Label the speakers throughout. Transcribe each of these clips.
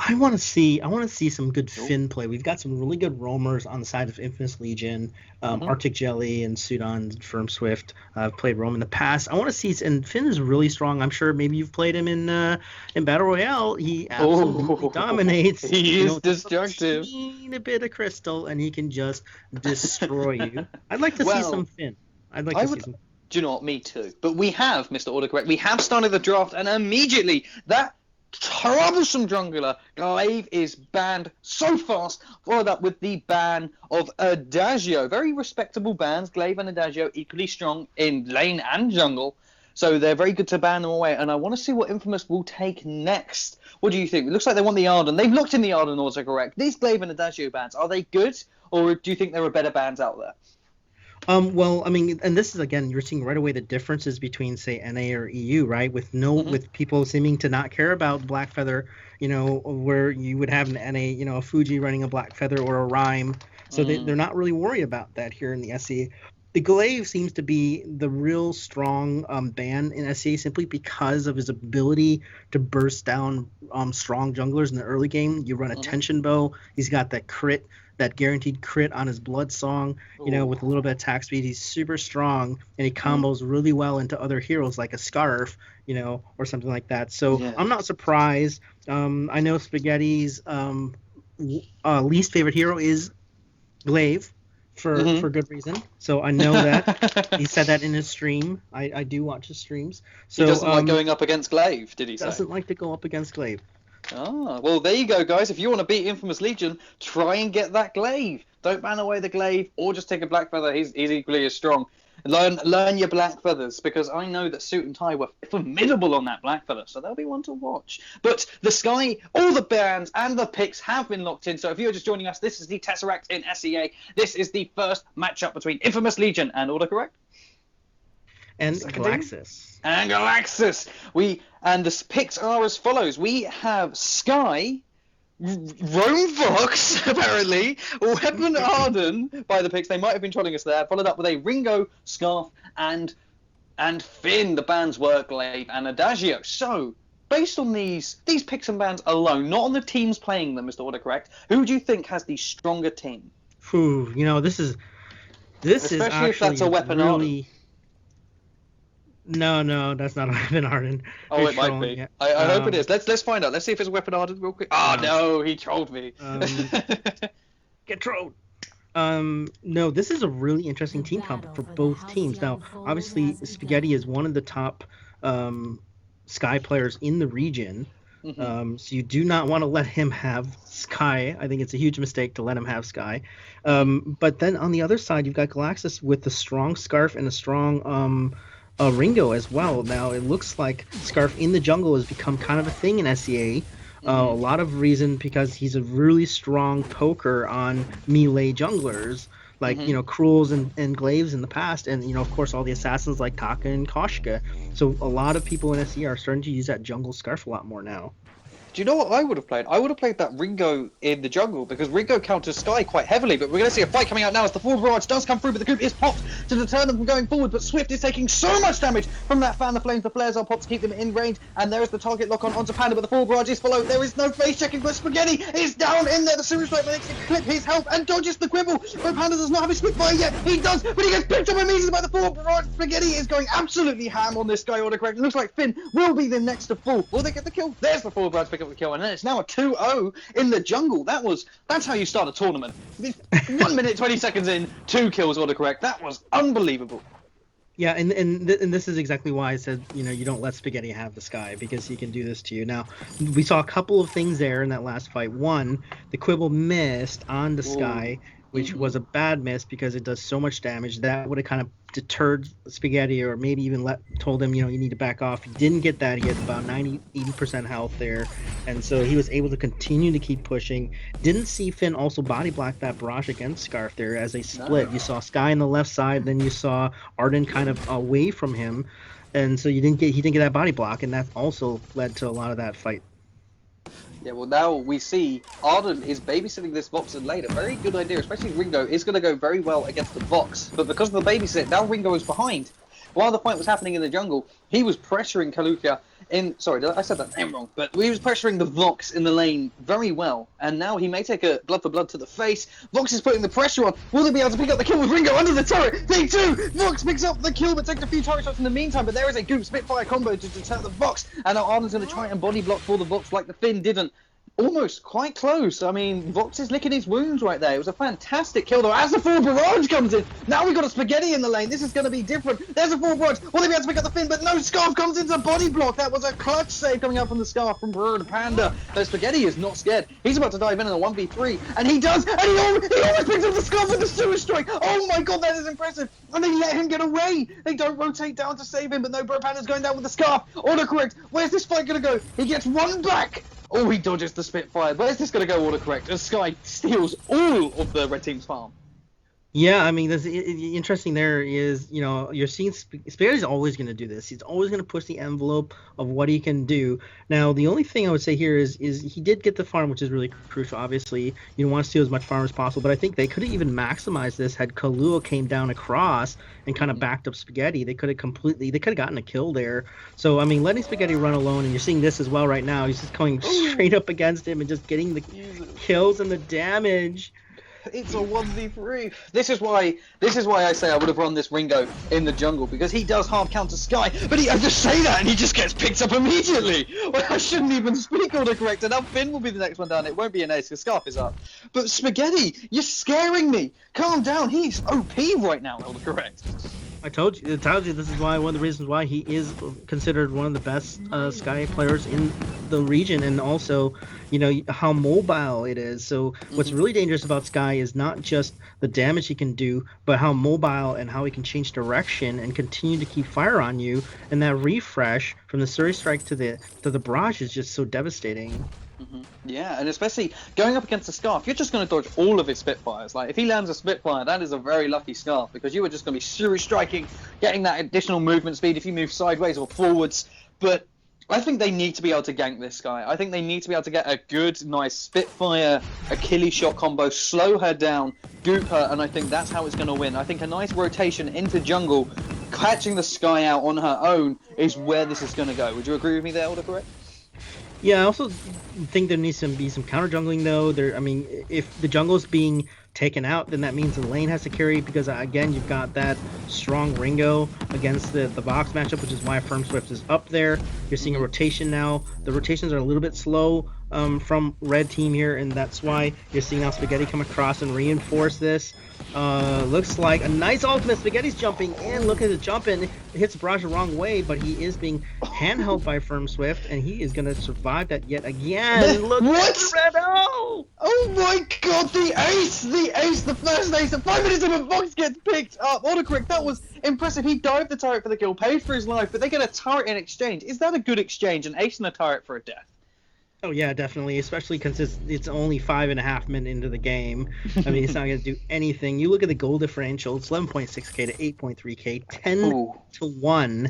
Speaker 1: I want to see some good Finn play. We've got some really good roamers on the side of Infamous Legion, Arctic Jelly and Sudan Firm Swift. I've played roam in the past. I want to see, and Finn is really strong. I'm sure maybe you've played him in Battle Royale. He absolutely dominates.
Speaker 2: He is destructive.
Speaker 1: Just a bit of crystal, and he can just destroy you. I'd like to see some Finn. I'd like to see some.
Speaker 2: Do you know what? Me too. But we have, Mr. Autocorrect, we have started the draft, and immediately that troublesome jungler Glaive is banned so fast, followed up with the ban of Adagio. Very respectable bans, Glaive and Adagio, equally strong in lane and jungle. So they're very good to ban them away, and I want to see what Infamous will take next. What do you think? It looks like they want the Arden. They've looked in the Arden, autocorrect. These Glaive and Adagio bans, are they good, or do you think there are better bans out there?
Speaker 1: Well, I mean, and this is, again, you're seeing right away the differences between, say, NA or EU, right? With with people seeming to not care about Black Feather, where you would have an NA, a Fuji running a Black Feather or a Rhyme. So they're not really worried about that here in the SCA. The Glaive seems to be the real strong ban in SCA simply because of his ability to burst down strong junglers in the early game. You run a tension bow. He's got that crit. That guaranteed crit on his Blood Song, with a little bit of attack speed. He's super strong, and he combos really well into other heroes like a Scarf, or something like that. So I'm not surprised. I know Spaghetti's least favorite hero is Glaive for good reason. So I know that. He said that in his stream. I do watch his streams. So
Speaker 2: he doesn't like going up against Glaive, did he say?
Speaker 1: Doesn't like to go up against Glaive.
Speaker 2: Ah, well, there you go, guys. If you want to beat Infamous Legion, try and get that Glaive. Don't ban away the Glaive, or just take a Black Feather. He's equally as strong. Learn your Black Feathers, because I know that Suit and Tie were formidable on that Black Feather, so they'll be one to watch. But the Sky, all the bans and the picks have been locked in, so if you're just joining us, this is the Tesseract in SEA. This is the first matchup between Infamous Legion and autocorrect?
Speaker 1: And Galaxis.
Speaker 2: And Galaxis. And the picks are as follows. We have Sky, Rome Fox, apparently, Weapon Arden by the picks. They might have been trolling us there. Followed up with a Ringo, Scarf, and Finn. The bans were Glaive and Adagio. So, based on these picks and bans alone, not on the teams playing them, Mr. Autocorrect, who do you think has the stronger team?
Speaker 1: This is
Speaker 2: especially if that's a Weapon Arden.
Speaker 1: No, that's not a Weapon Arden.
Speaker 2: Oh, it might be. Yeah. I hope it is. Let's find out. Let's see if it's a Weapon Arden real quick. Oh, no, he trolled me.
Speaker 1: Get trolled. No, this is a really interesting team comp for both teams. Now, obviously, Spaghetti is one of the top Sky players in the region. So you do not want to let him have Sky. I think it's a huge mistake to let him have Sky. But then on the other side, you've got Galaxis with a strong Scarf and a strong Ringo as well. Now it looks like Scarf in the jungle has become kind of a thing in SEA. A lot of reason because he's a really strong poker on melee junglers like Cruels and Glaives in the past, and of course all the assassins like Taka and Koshka. So a lot of people in SEA are starting to use that jungle Scarf a lot more now.
Speaker 2: Do you know what I would have played? I would have played that Ringo in the jungle, because Ringo counters Sky quite heavily, but we're going to see a fight coming out now as the forward barrage does come through, but the coup is popped to deter them from going forward, but Swift is taking so much damage from that fan. The flames, the flares are popped to keep them in range, and there is the target lock on onto Panda, but the forward barrage is followed. There is no face checking, but Spaghetti is down in there. The series strike managed to clip his health and dodges the quibble, but Panda does not have his Spitfire yet. He does, but he gets picked up immediately by the forward barrage. Spaghetti is going absolutely ham on this guy, autocorrect. It looks like Finn will be the next to fall. Will they get the kill? There's the forward barrage pick up the kill, and then it's now a 2-0 in the jungle. That's how you start a tournament. 1 minute 20 seconds in, 2 kills, autocorrect. That was unbelievable.
Speaker 1: Yeah, and this is exactly why I said, you don't let Spaghetti have the Sky, because he can do this to you. Now, we saw a couple of things there in that last fight. One, the Quibble missed on the Sky, which was a bad miss because it does so much damage. That would have kind of deterred Spaghetti, or maybe even told him, you need to back off. He didn't get that. He had about 80% health there, and so he was able to continue to keep pushing. Didn't see Finn also body block that barrage against Scarf there as they split. No. You saw Sky on the left side, then you saw Arden kind of away from him, and so he didn't get that body block, and that also led to a lot of that fight.
Speaker 2: Yeah, well, now we see Arden is babysitting this Vox in lane. A very good idea, especially Ringo is going to go very well against the Vox. But because of the babysit, now Ringo is behind. while the fight was happening in the jungle, he was pressuring Kalukia sorry, I said that name wrong, but he was pressuring the Vox in the lane very well, and now he may take a blood for blood to the face. Vox is putting the pressure on. Will they be able to pick up the kill with Ringo under the turret? They do! Vox picks up the kill, but takes a few turret shots in the meantime, but there is a Goop Spitfire combo to deter the Vox, and now Arden's going to try and body block for the Vox like the Finn didn't. Almost quite close. I mean, Vox is licking his wounds right there. It was a fantastic kill, though. As the full barrage comes in, now we've got a Spaghetti in the lane. This is going to be different. There's a full barrage. Will they be able to pick up the Finn? But no, Scarf comes into body block. That was a clutch save coming out from the Scarf from Bird Panda. Though Spaghetti is not scared. He's about to dive in a 1v3, and he does, and he almost picks up the Scarf with the Sewer Strike. Oh my god, that is impressive. And they let him get away. They don't rotate down to save him, but no, Bird Panda's going down with the Scarf. Autocorrect. Where's this fight going to go? He gets one back. Oh, he dodges the Spitfire. Where's this going to go autocorrect? As Sky steals all of the red team's farm.
Speaker 1: Yeah, I mean, interesting there is, you know, you're seeing Spaghetti's always going to do this. He's always going to push the envelope of what he can do. Now, the only thing I would say here is he did get the farm, which is really crucial. Obviously, you want to steal as much farm as possible, but I think they could have even maximized this had Kahlua came down across and kind of backed up Spaghetti. They could have gotten a kill there. So, I mean, letting Spaghetti run alone, and you're seeing this as well right now. He's just going straight up against him and just getting the kills and the damage.
Speaker 2: It's a 1v3. This is why I say I would have run this Ringo in the jungle, because he does hard counter Sky, but I just say that and he just gets picked up immediately. Well, I shouldn't even speak autocorrect, and now Finn will be the next one down. It won't be an ace because Scarf is up. But Spaghetti, you're scaring me. Calm down. He's OP right now, autocorrect.
Speaker 1: I told you this is why one of the reasons why he is considered one of the best Sky players in the region, and also, you know, how mobile it is. So what's really dangerous about Sky is not just the damage he can do, but how mobile and how he can change direction and continue to keep fire on you. And that refresh from the Surrey Strike to the barrage is just so devastating.
Speaker 2: Yeah, and especially going up against a Scarf, you're just going to dodge all of his Spitfires. Like, if he lands a Spitfire, that is a very lucky Scarf, because you are just going to be Surrey striking, getting that additional movement speed if you move sideways or forwards. But I think they need to be able to gank this guy. I think they need to be able to get a good, nice Spitfire Achilles shot combo, slow her down, goop her, and I think that's how it's going to win. I think a nice rotation into jungle, catching the Sky out on her own, is where this is going to go. Would you agree with me there, autocorrect?
Speaker 1: Yeah, I also think there needs to be some counter jungling though. I mean, if the jungle's being taken out, then that means the lane has to carry, because again, you've got that strong Ringo against the box matchup, which is why Firm Swift is up there. You're seeing a rotation now. The rotations are a little bit slow from red team here, and that's why you're seeing now Spaghetti come across and reinforce this. Looks like a nice ultimate. Spaghetti's jumping in. Look at the jump in. It hits Barrage the wrong way, but he is being handheld by Firm Swift, and he is going to survive that yet again. Look at the red.
Speaker 2: Oh my god, the ace! The first ace at 5 minutes of a Vox gets picked up. Autocorrect, that was impressive. He dived the turret for the kill, paid for his life, but they get a turret in exchange. Is that a good exchange? An ace and a turret for a death?
Speaker 1: Oh yeah, definitely, especially because it's only 5.5 minutes into the game. I mean, it's not going to do anything. You look at the goal differential, it's 11.6k to 8.3k, 10 to 1.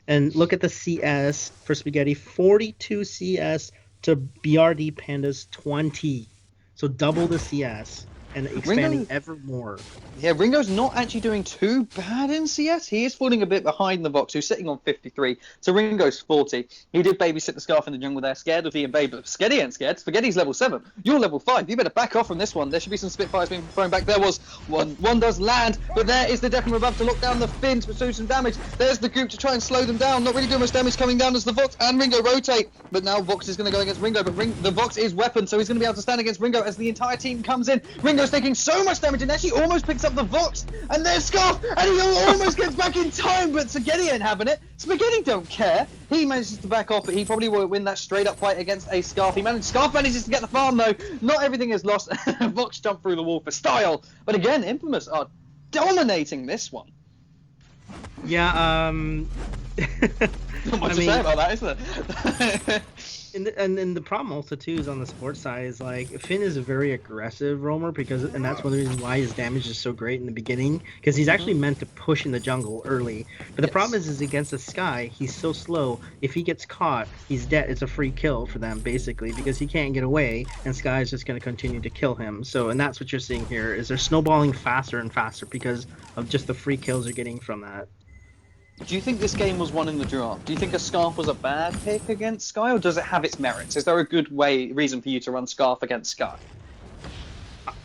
Speaker 1: And look at the CS for Spaghetti, 42 CS to BRD Panda's 20. So double the CS and expanding ever more.
Speaker 2: Yeah, Ringo's not actually doing too bad in CS. He is falling a bit behind the Vox, who's sitting on 53. So Ringo's 40. He did babysit the Scarf in the jungle there, scared of Ian Bay, but Spaghetti ain't scared. Spaghetti's level 7. You're level 5. You better back off from this one. There should be some Spitfires being thrown back. There was one. One does land, but there is the Death from above to lock down the Finns to do some damage. There's the group to try and slow them down. Not really doing much damage coming down as the Vox and Ringo rotate. But now Vox is going to go against Ringo, but the Vox is weapon, so he's going to be able to stand against Ringo as the entire team comes in. Ringo's taking so much damage and actually almost picks up the Vox, and there's Scarf, and he almost gets back in time, but Spaghetti ain't having it. Spaghetti don't care. He manages to back off, but he probably won't win that straight up fight against a Scarf. Scarf manages to get the farm though. Not everything is lost. Vox jumped through the wall for style, but again, Infamous are dominating this one.
Speaker 1: Yeah,
Speaker 2: Not much to say about that, is there?
Speaker 1: And the problem also too is on the sports side is like Finn is a very aggressive roamer and that's one of the reasons why his damage is so great in the beginning, because he's actually meant to push in the jungle early. But the problem is against the Sky, he's so slow. If he gets caught, he's dead. It's a free kill for them basically, because he can't get away, and Sky is just going to continue to kill him. So, and that's what you're seeing here is they're snowballing faster and faster because of just the free kills they're getting from that.
Speaker 2: Do you think this game was won in the draft? Do you think a Scarf was a bad pick against Sky, or does it have its merits? Is there a good reason for you to run Scarf against Sky?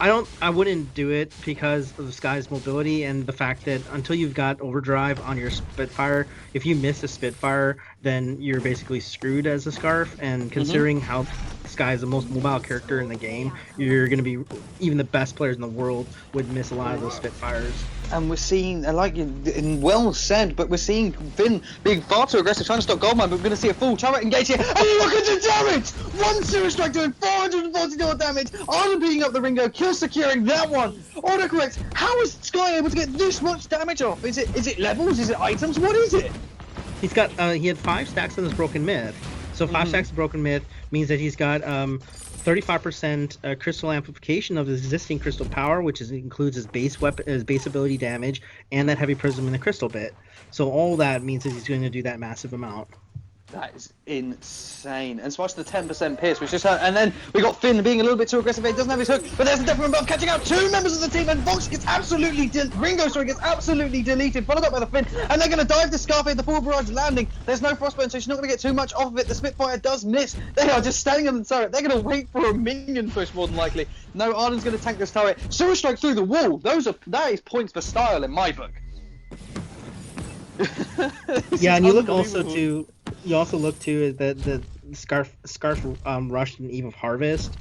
Speaker 1: I wouldn't do it because of the Sky's mobility and the fact that until you've got overdrive on your Spitfire, if you miss a Spitfire, then you're basically screwed as a Scarf. And considering how Sky is the most mobile character in the game, you're going to be, even the best players in the world would miss a lot of those Spitfires.
Speaker 2: And we're seeing, like well said, but we're seeing Finn being far too aggressive, trying to stop Goldmine, but we're going to see a full turret engage here. And look at the damage! One Series Strike doing 440 damage, Arden beating up the Ringo, kill securing that one. Autocorrect, how is Sky able to get this much damage off? Is it levels? Is it items? What is it?
Speaker 1: He had 5 stacks on his Broken Myth. So 5 stacks of Broken Myth means that he's got 35% crystal amplification of his existing crystal power, which includes his base weapon, his base ability damage, and that heavy prism in the crystal bit. So all that means that he's going to do that massive amount.
Speaker 2: That is insane. And watch the 10% pierce, which just hurt. And then we got Finn being a little bit too aggressive. He doesn't have his hook, but there's the death above catching out 2 members of the team, and Vox gets absolutely Ringo gets absolutely deleted, followed up by the Finn, and they're going to dive the Scarf at the full barrage landing. There's no frostburn, so she's not going to get too much off of it. The Spitfire does miss. They are just standing on the turret. They're going to wait for a minion push more than likely. No, Arden's going to tank this turret. Sewer Strike through the wall. That is points for style in my book.
Speaker 1: Yeah, and you also look to the Scarf rushed in Eve of Harvest,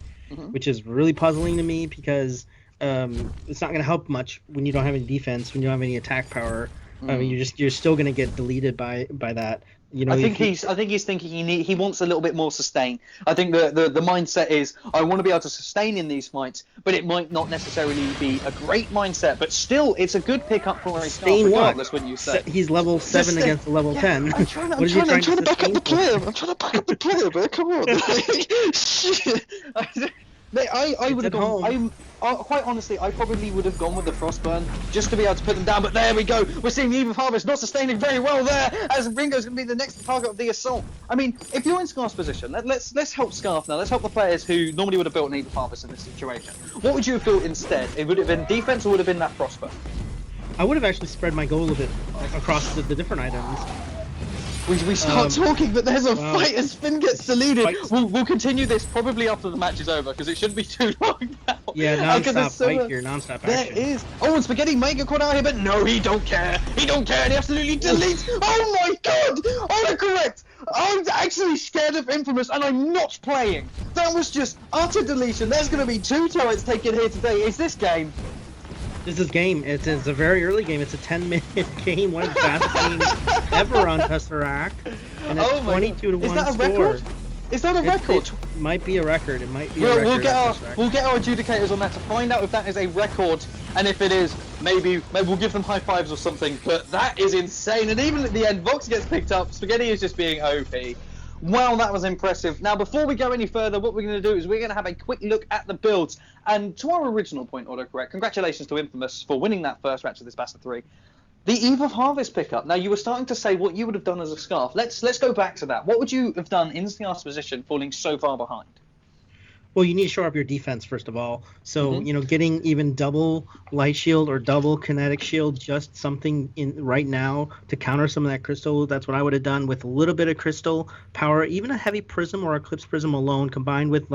Speaker 1: which is really puzzling to me because it's not going to help much when you don't have any defense, when you don't have any attack power. I mean, you're still going to get deleted by that. You know,
Speaker 2: I think he's thinking he wants a little bit more sustain. I think the mindset is, I want to be able to sustain in these fights, but it might not necessarily be a great mindset, but still it's a good pickup for a Scarf regardless, wouldn't you say?
Speaker 1: He's level 7 against level 10.
Speaker 2: I'm trying to back up the player. I'm trying to back up the player, man. Come on. Shit. I would have gone. Quite honestly, I probably would have gone with the Frostburn just to be able to put them down. But there we go. We're seeing the Eve of Harvest not sustaining very well there, as Ringo's going to be the next target of the assault. I mean, if you're in Scarf's position, let's help Scarf now. Let's help the players who normally would have built an Eve of Harvest in this situation. What would you have built instead? It would have been defense, or would have been that Frostburn?
Speaker 1: I would have actually spread my goal a bit across the different items.
Speaker 2: We start talking, but there's a fight as Finn gets deleted. We'll continue this probably after the match is over, because it shouldn't be too long now.
Speaker 1: Yeah, non-stop fight here, non-stop action.
Speaker 2: There is. Oh, and Spaghetti Mega caught out here, but no, he don't care. He don't care, and he absolutely deletes. Oh my god! Autocorrect! I'm actually scared of Infamous, and I'm not playing. That was just utter deletion. There's going to be 2 turrets taken here today. Is this game?
Speaker 1: This is game. It's a very early game. It's a 10-minute game, one of the fastest games ever on Tesseract, and it's 22-1
Speaker 2: Is that a
Speaker 1: score.
Speaker 2: record? Is that a record?
Speaker 1: It might be a record. It might be a record.
Speaker 2: We'll get our adjudicators on that to find out if that is a record, and if it is, maybe we'll give them high fives or something. But that is insane. And even at the end, Vox gets picked up. Spaghetti is just being OP. Wow, that was impressive. Now, before we go any further, what we're going to do is we're going to have a quick look at the builds. And to our original point, autocorrect, congratulations to Infamous for winning that first match of this best of 3. The Eve of Harvest pickup. Now, you were starting to say what you would have done as a Scarf. Let's go back to that. What would you have done in Scarf's position, falling so far behind?
Speaker 1: Well, you need to shore up your defense first of all. So, getting even double light shield or double kinetic shield, just something in right now to counter some of that crystal. That's what I would have done with a little bit of crystal power. Even a heavy prism or eclipse prism alone, combined with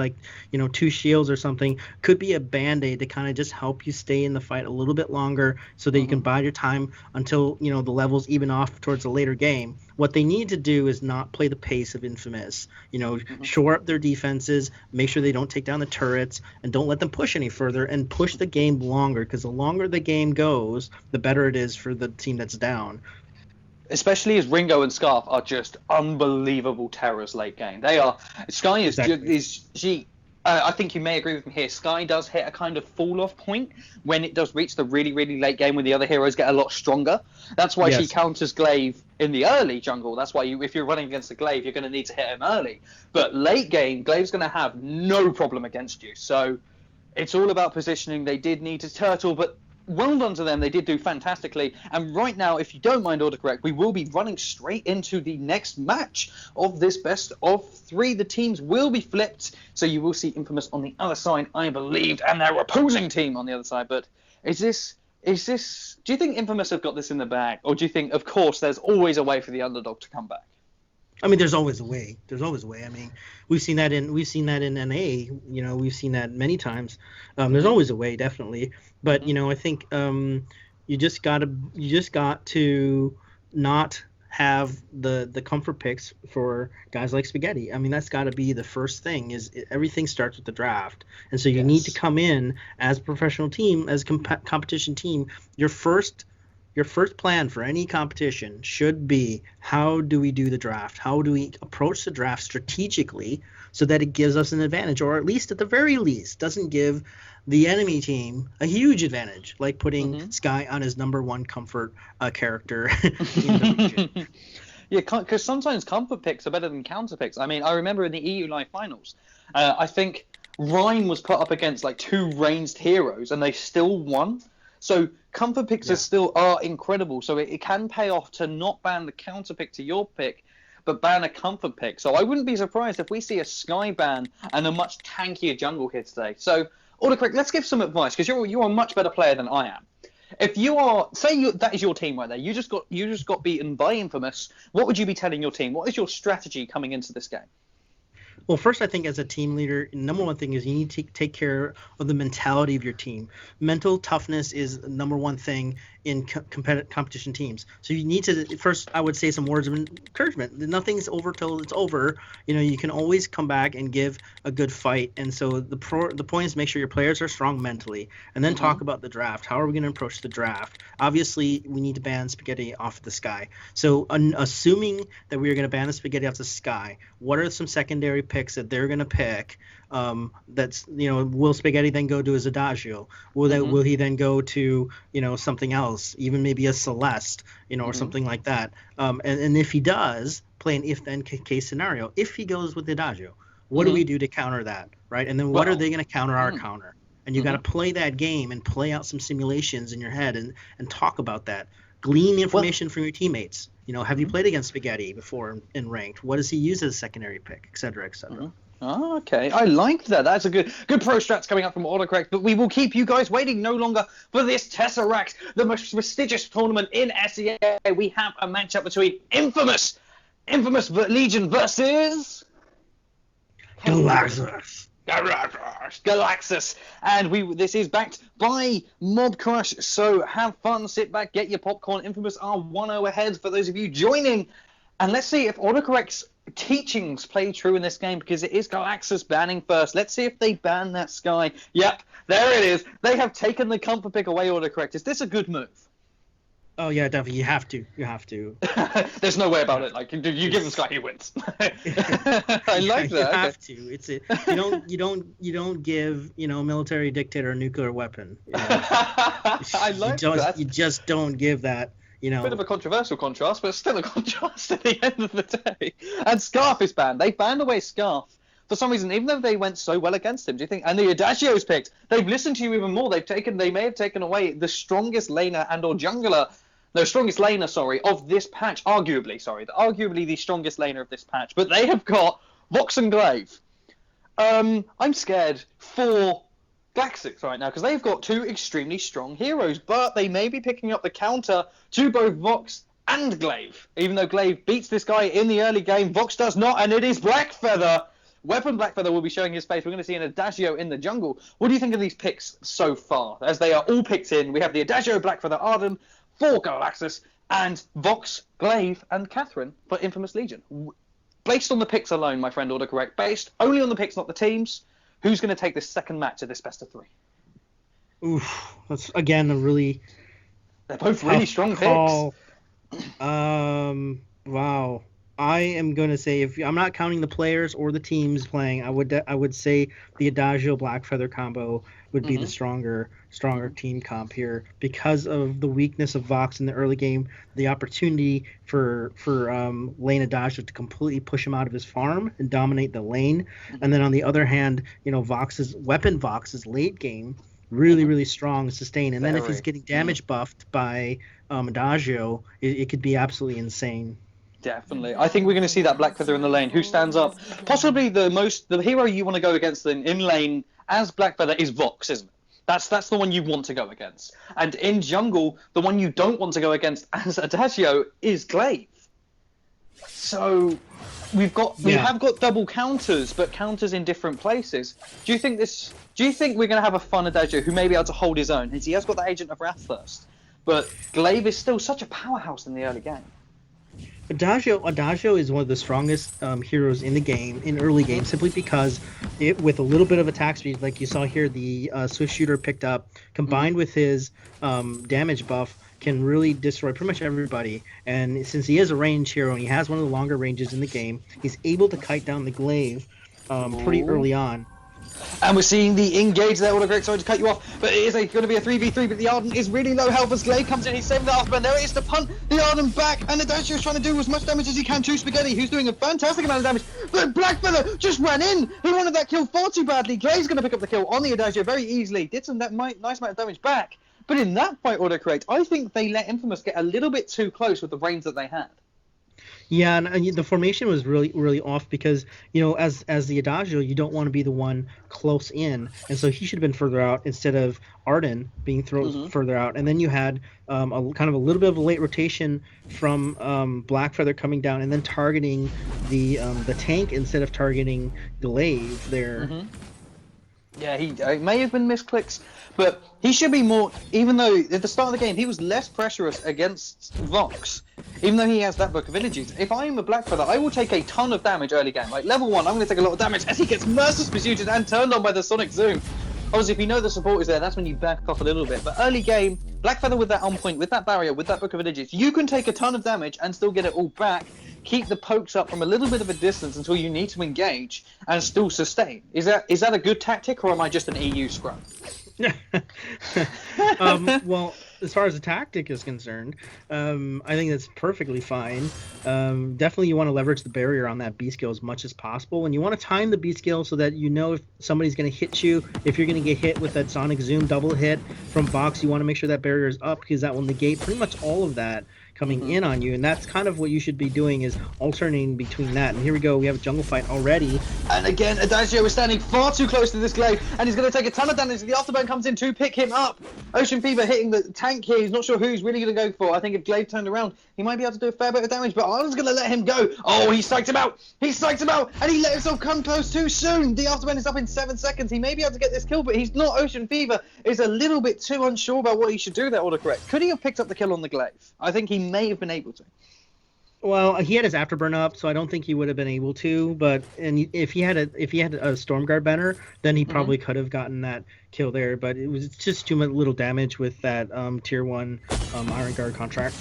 Speaker 1: 2 shields or something, could be a band-aid to kind of just help you stay in the fight a little bit longer, so that you can bide your time until the levels even off towards the later game. What they need to do is not play the pace of Infamous. Shore up their defenses, make sure they don't take down the turrets, and don't let them push any further, and push the game longer, because the longer the game goes, the better it is for the team that's down.
Speaker 2: Especially as Ringo and Scarf are just unbelievable terrors late game. They are. Sky is
Speaker 1: exactly.
Speaker 2: I think you may agree with me here. Sky does hit a kind of fall-off point when it does reach the really, really late game when the other heroes get a lot stronger. That's why she counters Glaive in the early jungle. That's why if you're running against the Glaive, you're going to need to hit him early. But late game, Glaive's going to have no problem against you. So it's all about positioning. They did need to turtle, but well done to them. They did do fantastically. And right now, if you don't mind autocorrect, we will be running straight into the next match of this best of 3. The teams will be flipped, so you will see Infamous on the other side, I believe, and their opposing team on the other side. But is Do you think Infamous have got this in the bag, or do you think, of course, there's always a way for the underdog to come back?
Speaker 1: I mean, there's always a way. There's always a way. I mean, we've seen that in NA. You know, we've seen that many times. There's always a way, definitely. But you know, I think you just got to not have the comfort picks for guys like Spaghetti. I mean, that's got to be the first thing. Everything starts with the draft, and so you need to come in as a professional team, as a competition team. Your first plan for any competition should be, how do we do the draft? How do we approach the draft strategically so that it gives us an advantage, or at least at the very least doesn't give the enemy team a huge advantage, like putting Sky on his #1 comfort character in the region.
Speaker 2: Yeah, because sometimes comfort picks are better than counter picks. I mean, I remember in the EU Live Finals, I think Ryan was put up against like 2 ranged heroes and they still won. So comfort picks are incredible. So it can pay off to not ban the counter pick to your pick, but ban a comfort pick. So I wouldn't be surprised if we see a Sky ban and a much tankier jungle here today. So autocorrect, let's give some advice, because you're a much better player than I am. If you are, that is your team right there. You just got beaten by Infamous. What would you be telling your team? What is your strategy coming into this game?
Speaker 1: Well, first, I think as a team leader, #1 thing is you need to take care of the mentality of your team. Mental toughness is #1 thing in competition teams. So you need to, first, I would say some words of encouragement. Nothing's over till it's over. You know, you can always come back and give a good fight. And so the point is, make sure your players are strong mentally, and then talk about the draft. How are we going to approach the draft? Obviously, we need to ban Spaghetti off the Sky. So assuming that we are going to ban the Spaghetti off the Sky, what are some secondary picks that they're going to pick? That's, you know, will Spaghetti then go to his Adagio? Will he then go to, you know, something else, even maybe a Celeste, you know, or something like that? And if he does, play an if-then case scenario. If he goes with Adagio, what do we do to counter that, right? And then what are they going to counter our counter? And you got to play that game and play out some simulations in your head and talk about that. Glean information from your teammates. You know, have you played against Spaghetti before in ranked? What does he use as a secondary pick, et cetera, et cetera.
Speaker 2: Oh, okay. I like that. That's a good pro strats coming up from autocorrect. But we will keep you guys waiting no longer for this Tesseract, the most prestigious tournament in SEA. We have a matchup between Infamous Legion versus Galaxis. And this is backed by Mob Crush. So have fun, sit back, get your popcorn. Infamous are 1-0 ahead for those of you joining. And let's see if autocorrect's teachings play true in this game, because it is Galaxis banning first. Let's see if they ban that Sky. Yep, there it is. They have taken the comfort pick away, autocorrect. Is this a good move?
Speaker 1: Oh yeah, definitely. You have to.
Speaker 2: There's no way about it. Like, you give the Sky, he wins. I like that.
Speaker 1: You have to. It's you don't give, you know, military dictator a nuclear weapon. You know?
Speaker 2: I like that.
Speaker 1: You just don't give that. You know,
Speaker 2: bit of a controversial contrast, but still a contrast at the end of the day. And Scarf is banned. They banned away Scarf for some reason, even though they went so well against him. Do you think? And the Adagio's picked. They've listened to you even more. They may have taken away the strongest laner and/or jungler. No, strongest laner, sorry, of this patch. Arguably the strongest laner of this patch. But they have got Vox and Glaive. I'm scared for Galaxis right now, because they've got 2 extremely strong heroes, but they may be picking up the counter to both Vox and Glaive. Even though Glaive beats this guy in the early game, Vox does not, and it is Blackfeather. Weapon Blackfeather will be showing his face. We're going to see an Adagio in the jungle. What do you think of these picks so far? As they are all picked in, we have the Adagio, Blackfeather, Arden for Galaxis, and Vox, Glaive, and Catherine for Infamous Legion. Based on the picks alone, my friend autocorrect, based only on the picks, not the teams, who's going to take this second match of this best of 3?
Speaker 1: Oof, that's again a really.
Speaker 2: They're both really strong
Speaker 1: call. Picks. Wow. I am going to say, if I'm not counting the players or the teams playing, I would say the Adagio Blackfeather combo would be the stronger team comp here, because of the weakness of Vox in the early game, the opportunity for lane Adagio to completely push him out of his farm and dominate the lane, and then on the other hand, you know, Vox's late game really strong and sustained, and then if he's getting damage buffed by Adagio, it could be absolutely insane.
Speaker 2: Definitely. I think we're going to see that Blackfeather in the lane. Who stands up? Possibly the hero you want to go against in lane as Blackfeather is Vox, isn't it? That's the one you want to go against. And in jungle, the one you don't want to go against as Adagio is Glaive. So we have got double counters, but counters in different places. Do you think we're going to have a fun Adagio who may be able to hold his own? He has got the Agent of Wrath first, but Glaive is still such a powerhouse in the early game.
Speaker 1: Adagio is one of the strongest heroes in the game, in early game, simply because with a little bit of attack speed, like you saw here, the Swift Shooter picked up, combined with his damage buff, can really destroy pretty much everybody. And since he is a range hero and he has one of the longer ranges in the game, he's able to kite down the Glaive pretty early on.
Speaker 2: And we're seeing the engage there. Autocorrect, sorry to cut you off, but it is going to be a 3v3, but the Arden is really low health as Glaive comes in. He's saving the afterburn. There it is to punt the Arden back, and Adagio is trying to do as much damage as he can to Spaghetti, who's doing a fantastic amount of damage, but Blackfeather just ran in. He wanted that kill far too badly. Glaive's going to pick up the kill on the Adagio very easily, did some nice amount of damage back, but in that fight, Autocorrect, I think they let Infamous get a little bit too close with the range that they had.
Speaker 1: Yeah, and the formation was really off because, as the Adagio, you don't want to be the one close in, and so he should have been further out instead of Arden being thrown further out. And then you had a kind of a little bit of a late rotation from Blackfeather coming down and then targeting the tank instead of targeting Glaive there.
Speaker 2: Yeah, he may have been misclicks, but he should be more, even though at the start of the game he was less pressurous against Vox, even though he has that Book of Energies. If I'm a Blackfeather, I will take a ton of damage early game. Like level 1, I'm going to take a lot of damage as he gets merciless pursued and turned on by the Sonic Zoom. Obviously, if you know the support is there, that's when you back off a little bit. But early game, Blackfeather with that on point, with that barrier, with that Book of Energies, you can take a ton of damage and still get it all back. Keep the pokes up from a little bit of a distance until you need to engage and still sustain. Is that a good tactic, or am I just an EU scrum?
Speaker 1: Well, as far as the tactic is concerned, I think that's perfectly fine. Definitely you want to leverage the barrier on that B skill as much as possible, and you want to time the B skill so that you know if somebody's going to hit you. If you're going to get hit with that Sonic Zoom double hit from Vox, you want to make sure that barrier is up because that will negate pretty much all of that coming in on you, and that's kind of what you should be doing, is alternating between that. And here we go, we have a jungle fight already.
Speaker 2: And again, Adagio is standing far too close to this Glaive, and he's going to take a ton of damage. The afterburn comes in to pick him up. Ocean Fever hitting the tank here. He's not sure who he's really going to go for. I think if Glaive turned around, he might be able to do a fair bit of damage, but Arden's going to let him go. Oh, he psyched him out. He psyched him out, and he let himself come close too soon. The afterburn is up in 7 seconds. He may be able to get this kill, but he's not. Ocean Fever is a little bit too unsure about what he should do there, autocorrect. Could he have picked up the kill on the Glaive? I think he may have been able to.
Speaker 1: Well, he had his afterburn up, so I don't think he would have been able to. But if he had a Stormguard banner, then he probably could have gotten that kill there. But it was just too much little damage with that tier 1 Iron Guard contract.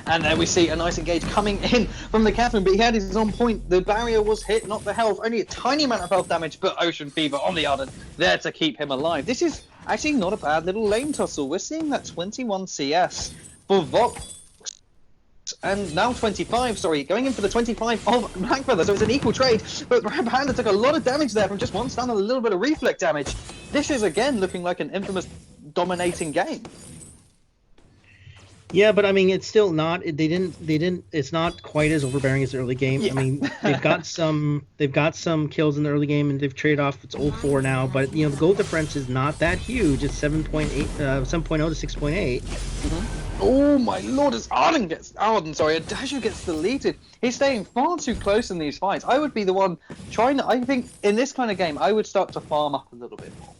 Speaker 2: And there we see a nice engage coming in from the Catherine, but he had his on point. The barrier was hit, not the health. Only a tiny amount of health damage, but Ocean Fever on the Arden there to keep him alive. This is actually not a bad little lane tussle. We're seeing that 21 CS for Vox. And now 25, going in for the 25 of Blackfeather, so it's an equal trade, but Panda took a lot of damage there from just one stun and a little bit of reflect damage. This is again looking like an Infamous dominating game.
Speaker 1: Yeah, but I mean, it's still not. They didn't. It's not quite as overbearing as the early game. Yeah. I mean, they've got some kills in the early game, and they've traded off. It's 0-4 now, but the goal difference is not that huge. It's 7.0 to 6.8.
Speaker 2: Oh my lord! As Adagio gets deleted. He's staying far too close in these fights. I would be the one trying to. I think in this kind of game, I would start to farm up a little bit more.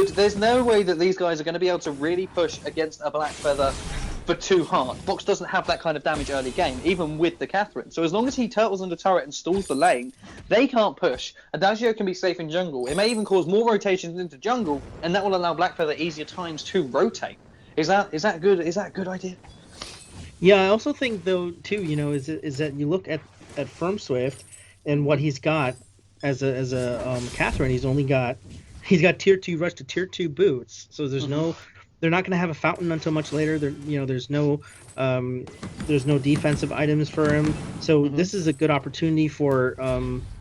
Speaker 2: There's no way that these guys are going to be able to really push against a Blackfeather for too hard. Vox doesn't have that kind of damage early game, even with the Catherine. So as long as he turtles into turret and stalls the lane, they can't push. Adagio can be safe in jungle. It may even cause more rotations into jungle, and that will allow Blackfeather easier times to rotate. Is that good? Is that a good idea?
Speaker 1: Yeah, I also think though too, is that you look at Firm Swift and what he's got as a Catherine. He's got tier 2 rush to tier 2 boots. So there's no. They're not going to have a fountain until much later. There's no defensive items for him. So this is a good opportunity for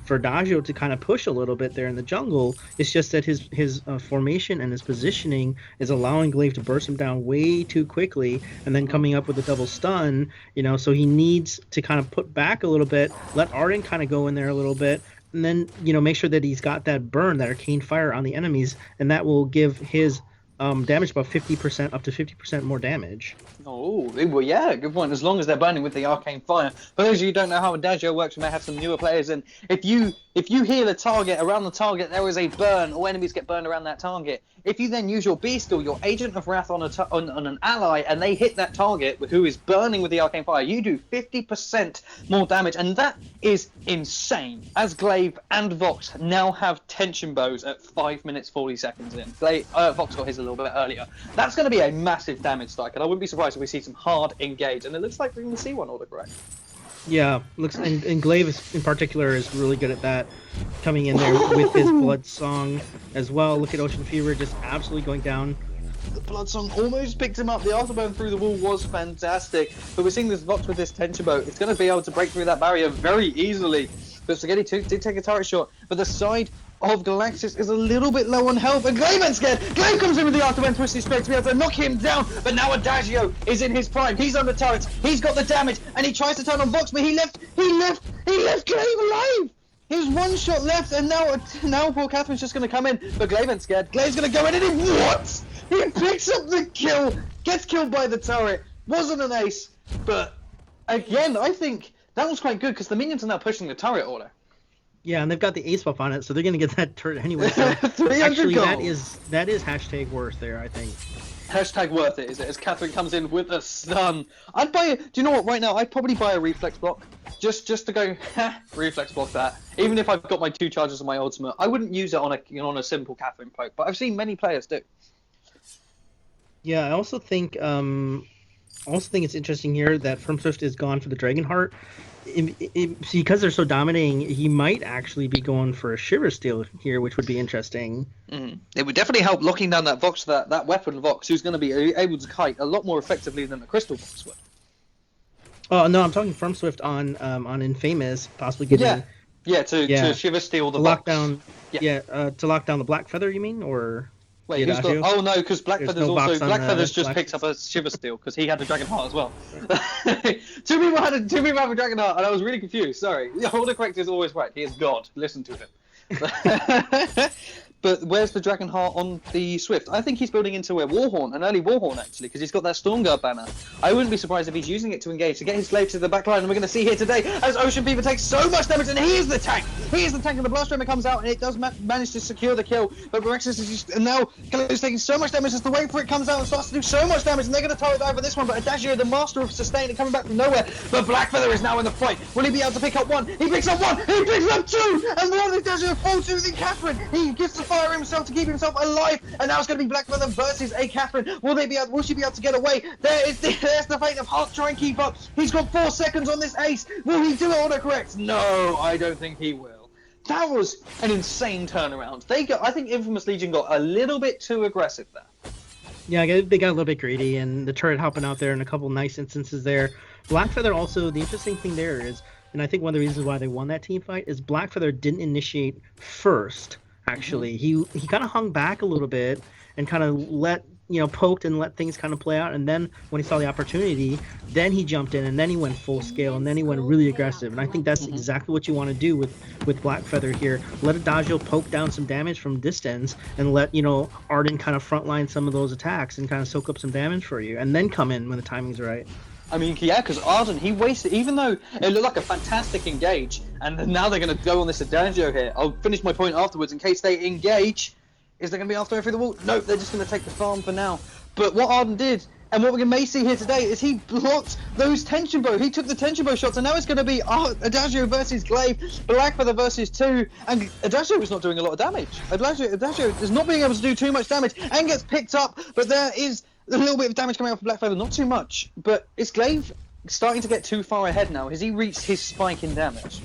Speaker 1: Adagio to kind of push a little bit there in the jungle. It's just that his formation and his positioning is allowing Glaive to burst him down way too quickly, and then coming up with a double stun. So he needs to kind of put back a little bit, let Arden kind of go in there a little bit, and then make sure that he's got that burn, that arcane fire on the enemies, and that will give his damage about 50% up to 50% more damage.
Speaker 2: Oh, well, yeah, good point. As long as they're burning with the arcane fire. For those of you who don't know how Adagio works, we may have some newer players, and if you hear the target, around the target there is a burn, or enemies get burned around that target. If you then use your B skill, your Agent of Wrath on an ally, and they hit that target who is burning with the arcane fire, you do 50% more damage, and that is insane. As Glaive and Vox now have tension bows at 5 minutes 40 seconds in. Vox got his a little bit earlier. That's going to be a massive damage strike, and I wouldn't be surprised if we see some hard engage, and it looks like we're going to see one autocorrect.
Speaker 1: Yeah, and Glaive in particular is really good at that, coming in there with his Blood Song as well. Look at Ocean Fever just absolutely going down.
Speaker 2: The Blood Song almost picked him up. The afterburn through the wall was fantastic, but we're seeing this Vox with this tension bow. It's going to be able to break through that barrier very easily. But Spaghetti did take a turret shot, but the side of Galaxis is a little bit low on health, and Glaive ain't scared. Glaive comes in with the afterburn twisted straight to be able to knock him down, but now Adagio is in his prime. He's on the turrets, he's got the damage, and he tries to turn on Vox, but he left Glaive alive. He's one shot left, and now poor Catherine's just going to come in, but Glaive ain't scared. Glaive's going to go in, and he picks up the kill, gets killed by the turret. Wasn't an ace, but again, I think that was quite good because the minions are now pushing the turret order.
Speaker 1: Yeah, and they've got the ace buff on it, so they're going to get that turret anyway. So actually, that is hashtag worth there, I think.
Speaker 2: Hashtag worth it, is it? As Catherine comes in with a stun. I'd buy do you know what, right now, I'd probably buy a reflex block. Just to go, reflex block that. Even if I've got my 2 charges on my ultimate, I wouldn't use it on a simple Catherine poke, but I've seen many players do.
Speaker 1: Yeah, I also think it's interesting here that FromSwift is gone for the Dragonheart. Because they're so dominating, he might actually be going for a Shiver Steel here, which would be interesting.
Speaker 2: It would definitely help locking down that Vox, that weapon Vox, who's going to be able to kite a lot more effectively than the Crystal Vox would.
Speaker 1: Oh no, I'm talking FromSwift on Infamous, possibly getting
Speaker 2: to Shiver Steel the
Speaker 1: lock
Speaker 2: Vox.
Speaker 1: down. To lock down the Black Feather, you mean, or?
Speaker 2: Wait, who's got? Oh no, because Blackfeather's Blackfeather's just
Speaker 1: Black...
Speaker 2: picked up a Shiver Steel because he had a Dragonheart as well. Two people have a Dragonheart, and I was really confused. Sorry, the autocorrect is always right. He is God. Listen to him. But where's the Dragonheart on the Swift? I think he's building into a Warhorn, an early Warhorn actually, because he's got that Stormguard banner. I wouldn't be surprised if he's using it to engage, to get his Glaive to the back line, and we're going to see here today as Ocean Fever takes so much damage, and he is the tank! He is the tank, and the Blast Ramer comes out, and it does manage to secure the kill, but Galaxis is just, and now Galaxis taking so much damage as the wave for it comes out and starts to do so much damage, and they're going to turret dive for this one, but Adagio, the master of sustain, and coming back from nowhere, but Blackfeather is now in the fight. Will he be able to pick up one? He picks up one! He picks up 2! And one of Adagio falls to the Catherine! He gets to fire himself to keep himself alive, and now it's going to be Blackfeather versus a Catherine. Will she be able to get away? There's the fate of Hart. Try and keep up. He's got 4 seconds on this ace. Will he do it autocorrect? No, I don't think he will. That was an insane turnaround. I think Infamous Legion got a little bit too aggressive there.
Speaker 1: Yeah, they got a little bit greedy, and the turret helping out there in a couple nice instances there. Blackfeather also, the interesting thing there is, and I think one of the reasons why they won that team fight is Blackfeather didn't initiate first. Actually, he kind of hung back a little bit and kind of poked and let things kind of play out, and then when he saw the opportunity, then he jumped in, and then he went full scale, and then he went really aggressive. And I think that's exactly what you want to do with Blackfeather here. Let Adagio poke down some damage from distance, and let Arden kind of frontline some of those attacks and kind of soak up some damage for you, and then come in when the timing's right.
Speaker 2: I mean, yeah, because Arden, he wasted, even though it looked like a fantastic engage, and now they're going to go on this Adagio here. I'll finish my point afterwards in case they engage. Is there going to be after through the wall? Nope, they're just going to take the farm for now. But what Arden did, and what we may see here today, is he blocked those tension bow. He took the tension bow shots, and now it's going to be Adagio versus Glaive, Blackfeather versus 2, and Adagio is not doing a lot of damage. Adagio is not being able to do too much damage, and gets picked up, but there is a little bit of damage coming out for Blackfeather, not too much, but is Glaive starting to get too far ahead now? Has he reached his spike in damage?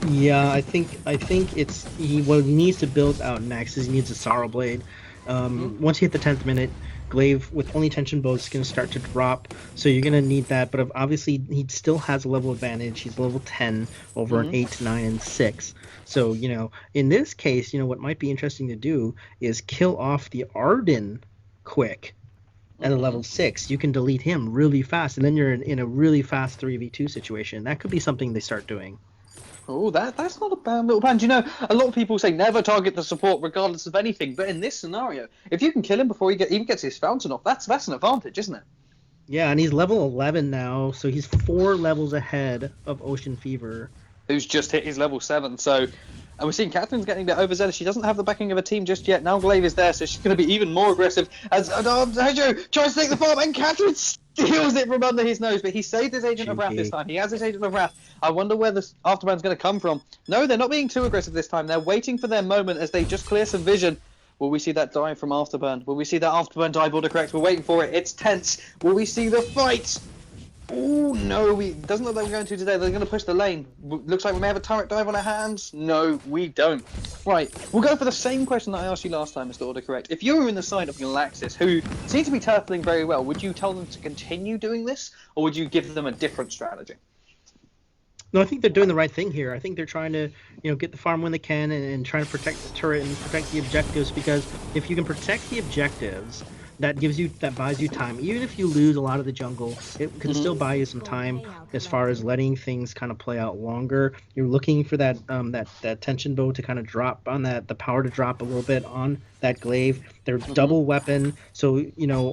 Speaker 1: Yeah, I think what he needs to build out next is he needs a Sorrow Blade. Once you hit the 10th minute, Glaive with only tension bows is going to start to drop, so you're going to need that, but obviously he still has a level advantage. He's level 10 over an 8, 9, and 6. So, in this case, what might be interesting to do is kill off the Arden quick at a level 6. You can delete him really fast, and then you're in a really fast 3v2 situation. That could be something they start doing.
Speaker 2: Oh, that's not a bad little plan. Do you know, a lot of people say never target the support regardless of anything, but in this scenario, if you can kill him before he even gets his fountain off, that's an advantage, isn't it?
Speaker 1: Yeah, and he's level 11 now, so he's 4 levels ahead of Ocean Fever.
Speaker 2: Who's just hit his level 7, so... And we're seeing Catherine's getting a bit overzealous. She doesn't have the backing of a team just yet. Now Glaive is there, so she's going to be even more aggressive. As Hajo tries to take the farm, and Catherine steals it from under his nose. But he saved his Agent of Wrath this time. He has his Agent of Wrath. I wonder where this Afterburn's going to come from. No, they're not being too aggressive this time. They're waiting for their moment as they just clear some vision. Will we see that dive from Afterburn? Will we see that Afterburn dive order correct? We're waiting for it. It's tense. Will we see the fight? Oh, no, doesn't look like we're going to today. They're going to push the lane. Looks like we may have a turret dive on our hands. No, we don't. Right, we'll go for the same question that I asked you last time, Mr. Autocorrect. If you were in the side of Galaxis, who seem to be turtling very well, would you tell them to continue doing this, or would you give them a different strategy?
Speaker 1: No, I think they're doing the right thing here. I think they're trying to, get the farm when they can and trying to protect the turret and protect the objectives, because if you can protect the objectives, that buys you time. Even if you lose a lot of the jungle, it can still buy you some time as far as letting things kind of play out longer. You're looking for that tension bow to kind of drop on the power to drop a little bit on that glaive. They're double weapon, so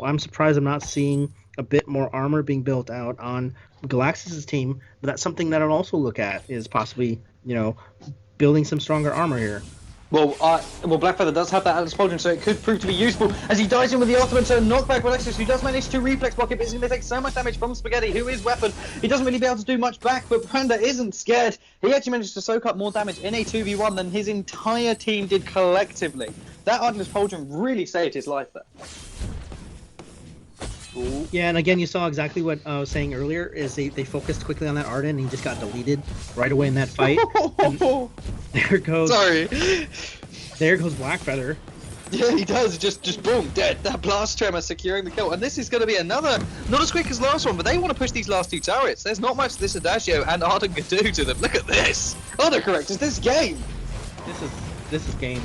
Speaker 1: I'm surprised I'm not seeing a bit more armor being built out on Galaxis' team. But that's something that I'd also look at, is possibly building some stronger armor here.
Speaker 2: Well, Blackfeather does have that Atlas Pauldron, so it could prove to be useful as he dives in with the ultimate to knock back Galaxis, who does manage to reflex block it, but he's going to take so much damage from Spaghetti, who is weapon. He doesn't really be able to do much back, but Panda isn't scared. He actually managed to soak up more damage in a 2v1 than his entire team did collectively. That Atlas Pauldron really saved his life there. Ooh.
Speaker 1: Yeah, and again, you saw exactly what I was saying earlier, is they focused quickly on that Arden, and he just got deleted right away in that fight. There goes...
Speaker 2: Sorry.
Speaker 1: There goes Blackfeather.
Speaker 2: Yeah, he does. Just boom, dead. That blast tremor securing the kill. And this is going to be another, not as quick as last one, but they want to push these last two turrets. There's not much this Adagio and Arden can do to them. Look at this. Autocorrect, is this game?
Speaker 1: This is game.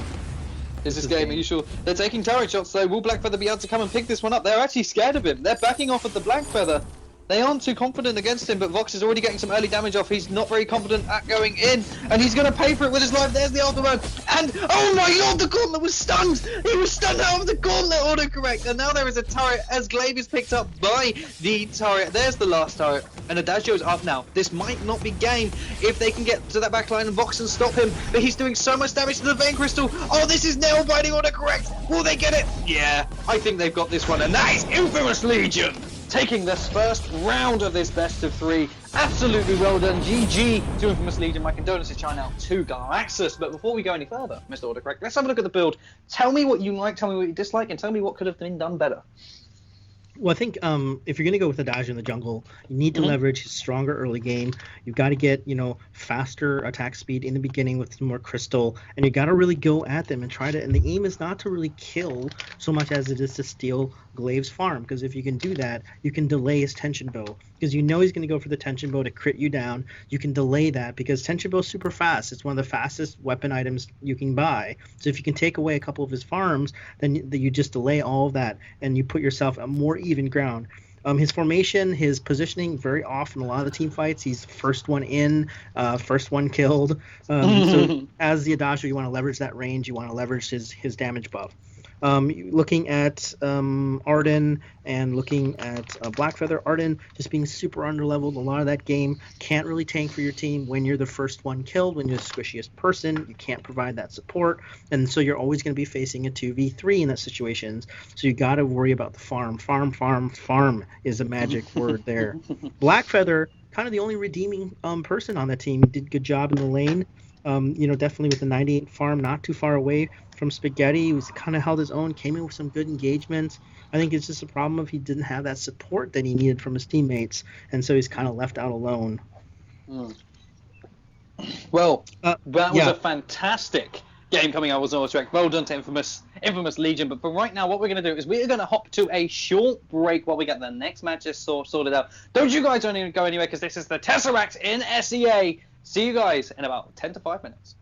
Speaker 2: Is this game? Are you sure? They're taking turret shots though. Will Blackfeather be able to come and pick this one up? They're actually scared of him. They're backing off at the Blackfeather. They aren't too confident against him, but Vox is already getting some early damage off. He's not very confident at going in, and he's going to pay for it with his life. There's the Afterburn, and oh my lord, the Gauntlet was stunned! He was stunned out of the Gauntlet, autocorrect, and now there is a turret as Glaive is picked up by the turret. There's the last turret, and Adagio's up now. This might not be game if they can get to that backline and Vox and stop him, but he's doing so much damage to the Vein Crystal. Oh, this is nail-biting, autocorrect! Will they get it? Yeah, I think they've got this one, and that is Infamous Legion! Taking this first round of this best of 3. Absolutely well done. GG to Infamous Legion. My condolences chime out to Galaxis. But before we go any further, Mr. Autocorrect, let's have a look at the build. Tell me what you like, tell me what you dislike, and tell me what could have been done better.
Speaker 1: Well, I think if you're going to go with Adagio in the jungle, you need to leverage his stronger early game. You've got to get, faster attack speed in the beginning with some more crystal, and you got to really go at them and try to, and the aim is not to really kill so much as it is to steal Glaive's farm, because if you can do that, you can delay his tension bow, because he's going to go for the tension bow to crit you down. You can delay that because tension bow is super fast. It's one of the fastest weapon items you can buy. So if you can take away a couple of his farms, then you just delay all of that, and you put yourself a more even ground. His formation, his positioning, very often a lot of the team fights, he's first one in, first one killed. So as the Adagio, you want to leverage that range. You want to leverage his damage buff. Looking at Arden and looking at Blackfeather, Arden just being super underleveled. A lot of that game can't really tank for your team when you're the first one killed, when you're the squishiest person. You can't provide that support, and so you're always going to be facing a 2v3 in that situations. So you got to worry about the farm. Farm is a magic word there. Blackfeather, kind of the only redeeming person on that team. He did a good job in the lane. Definitely with the 98 farm, not too far away from Spaghetti. He was kind of held his own, came in with some good engagements. I think it's just a problem of he didn't have that support that he needed from his teammates, and so he's kind of left out alone.
Speaker 2: Well, that was a fantastic game coming out with Zortrek. Well done to Infamous Legion. But for right now, what we're going to do is we're going to hop to a short break while we get the next matches sorted out. Don't you guys go anywhere, because this is the Tesseract in SEA. See you guys in about 10 to 5 minutes.